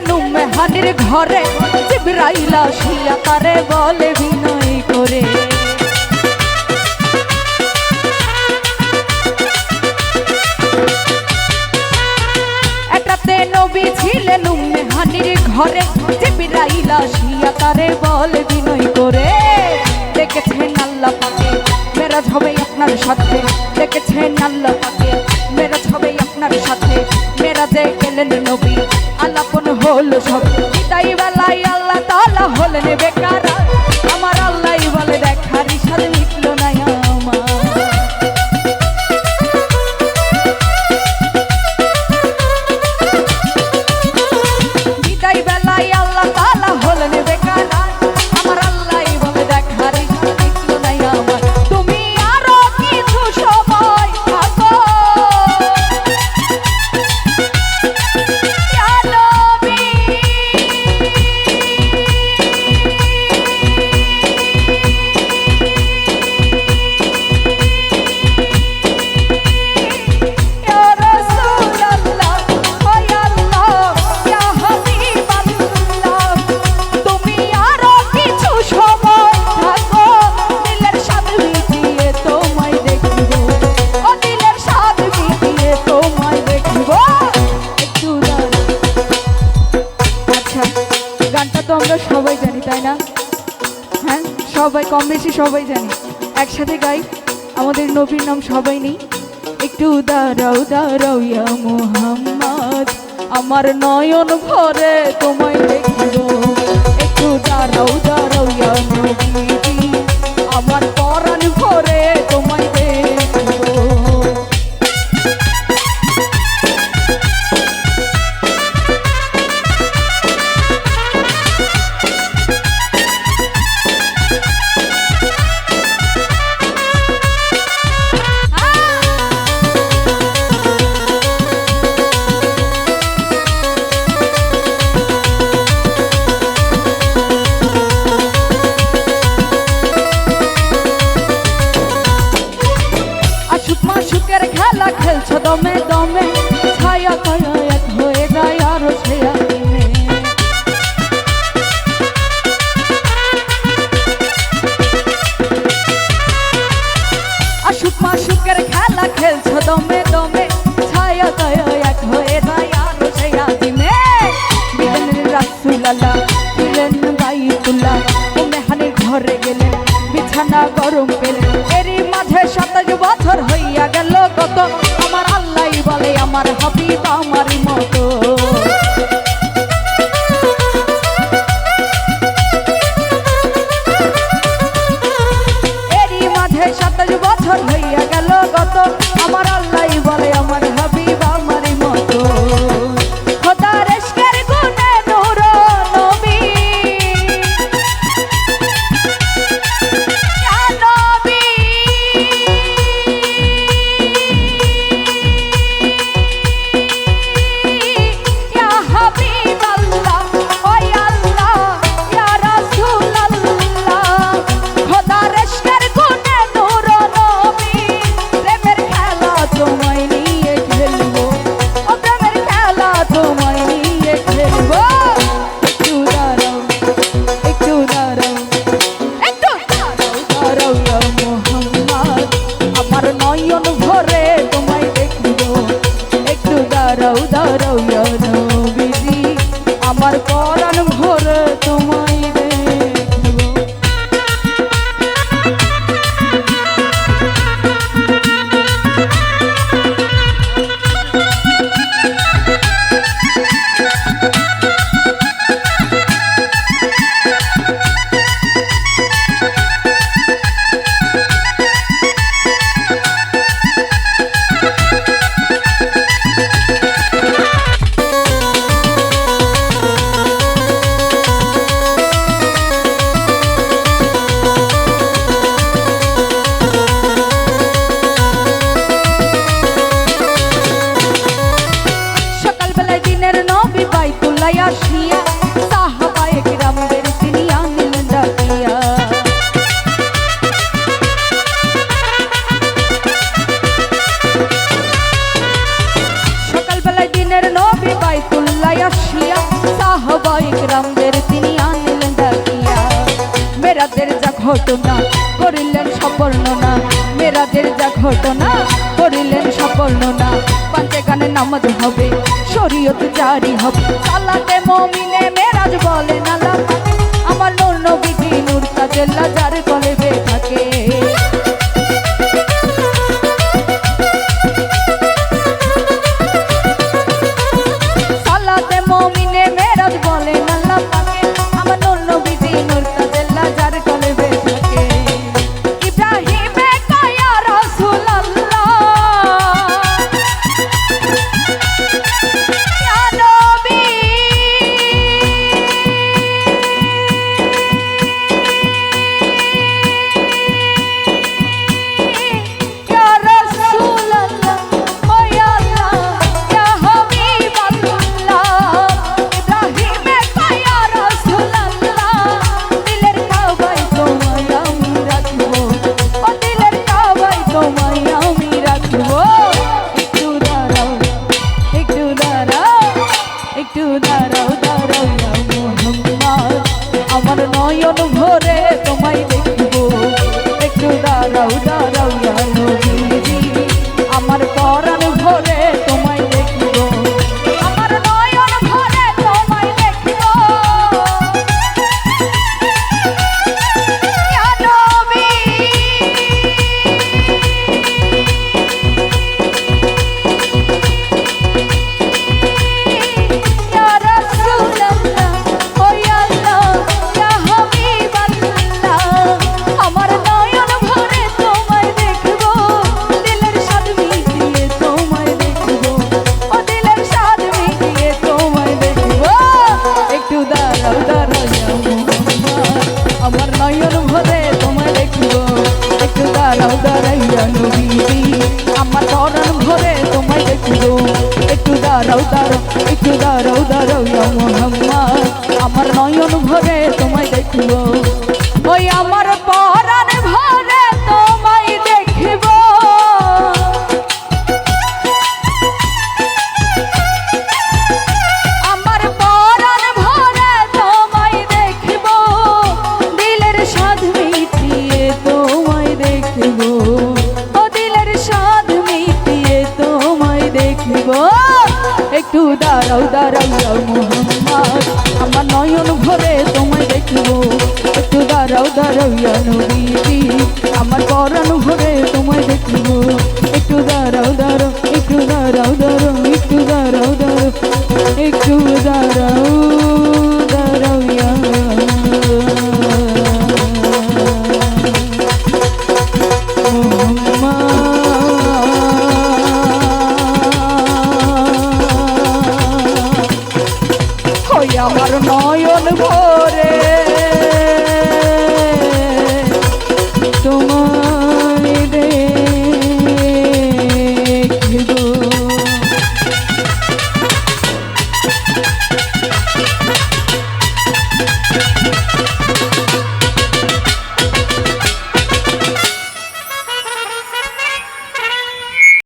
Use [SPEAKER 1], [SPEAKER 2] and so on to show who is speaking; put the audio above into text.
[SPEAKER 1] নুমহানির ঘরে জিবরাইল আসিয়া তারে বলে বিনয় করে এটাতে নবী ছিলেন নুমহানির ঘরে জিবরাইল আসিয়া তারে বলে বিনয় করে দেখেছেন আল্লাহ পাকে মেরাজ হবে আপনার সাথে দেখেছেন আল্লাহ পাকে মেরাজ হবে আপনার সাথে মেরাজে গেলেন নবী আলাপন হলো সব বিদায় বেলায় আল্লাহ তাআলা হলেন বেকার আমার আল্লাহই বলে দেখার ইশারা মিটল না আমার বিদায় বেলায় আল্লাহ তাআলা হলেন বেকার আমার আল্লাহই বলে দেখার ইশারা মিটল না আমার তুমি আরো কিছু সময় থাকো আমরা সবাই জানি তাই না হ্যাঁ সবাই কম বেশি সবাই জানি একসাথে গাই আমাদের নবীর নাম সবাই নেই একটু দাঁড়াও দাঁড়াও ইয়া মুহাম্মদ আমার নয়ন ভরে তোমায় দেখব একটু দাঁড়াও দাঁড়াও ইয়া নবীজি আমার পরাণ ভরে তোমায় দেখব মাসুকের খেলা খেলছো দমে দমে ছায়া ছায়া এক হয়ে যায় আরো ছায়া দিনে আশুক মাসুকের খেলা খেলছো দমে দমে ছায়া ছায়া এক হয়ে যায় আরো ছায়া দিনে বিলেন রাসূলুল্লাহ ছিলেন বাইতুল্লাহ ও মেহানির ঘরে গেলেন বিছানা গরম পেলেন এরই মাঝে 27 বছর হইয়া গেল কত আমার আল্লাহই বলে আমার হাবিব আমার মতো এরই মাঝে 27 বছর হইয়া গেল কত আমার আল্লাহই বলে আমার হাবিব আমার মতো খোদার ইশকের গুণে নূর নবী আমার পরাণ ভরে তোমায় দেখব আসিয়া সাহাবায়ে কিরামদের তিনি আনলেন ডাকিয়া সকালবেলায় দিনের নবী বাইতুল্লাহ আসিয়া ইকরামদের তিনি আনলেন ডাকিয়া। মেরাজের যা ঘটনা করিলেন সবর্ণনা, মেরাজের যা ঘটনা করিলেন সবর্ণনা। পাঁচে গানে নামাজ হবে, শরীয়ত জারি হবে, সালাতে মুমিনে মেরাজ বলেন আল্লাহ পাকে। আমার নূর নবীজি নূর তাজেল্লা যার কলবে থাকে। সালাতে মুমিনে মেরাজ বলেন আল্লাহ পাকে। আমার নূর নবীজি নূর তাজেল্লা যার কলবে থাকে। ইব্রাহিমে কায়া রাসূলুল্লাহ ইয়া নবী, ইয়া রাসূলুল্লাহ ও ইয়া আল্লাহ ইয়া হাবিবাল্লাহ। ইব্রাহিমে কায়া রাসূলুল্লাহ দিলের কাবায় তোমায় আমি রাখবো, ও দিলের কাবায় তোমায় আমি রাখবো। একটু দাঁড়াও, একটু দাঁড়াও, একটু দাঁড়াও, দাঁড়াও ইয়া মুহাম্মদ, আমার নয়ন ভরে তোমায় দেখবো। একটু দাঁড়াও, দাঁড়াও ইয়া নবীজি, আমার পরাণ ভরে তোমায় দেখবো, আমার নয়ন ভরে তোমায় দেখবো। ইয়া নবী, ইয়া রাসূলুল্লাহ ও ইয়া আল্লাহ ইয়া হাবিবাল্লাহ। আমার নয়ন ভরে তোমায় দেখবো, দিলের স্বাদ মিটিয়ে তোমায় দেখবো, ও দিলের স্বাদ মিটিয়ে তোমায় দেখবো। একটু দাঁড়াও, দাঁড়াও ইয়া মুহাম্মদ, আমার নয়ন ভরে তোমায় দেখবো। একটু দাঁড়াও, দাঁড়াও ইয়া নবীজি, আমার পরাণ ভরে তোমায় দেখবো। একটু দাঁড়াও, দাঁড়াও, একটু দাঁড়াও, দাঁড়াও ইয়া মুহাম্মদ, আমার নয়ন ভরে তোমায় দেখবো। ওই আমার পরাণ ভরে তোমায় দেখবো। আমার পরাণ ভরে তোমায় দেখবো, দিলের স্বাদ মিটিয়ে তোমায় দেখবো, ও দিলের স্বাদ মিটিয়ে তোমায় দেখবো। একটু দাঁড়াও, দাঁড়াও ইয়া মুহাম্মদ, আমার নয়ন ভরে তোমায় দেখবো। একটু দাঁড়াও, দাঁড়াও ইয়া নবীজি, আমার পরাণ ভরে তোমায় দেখবো। একটু দাঁড়াও, দাঁড়াও, একটু দাঁড়াও, দাঁড়াও, একটু দাঁড়াও, দাঁড়াও, একটু দাঁড়াও।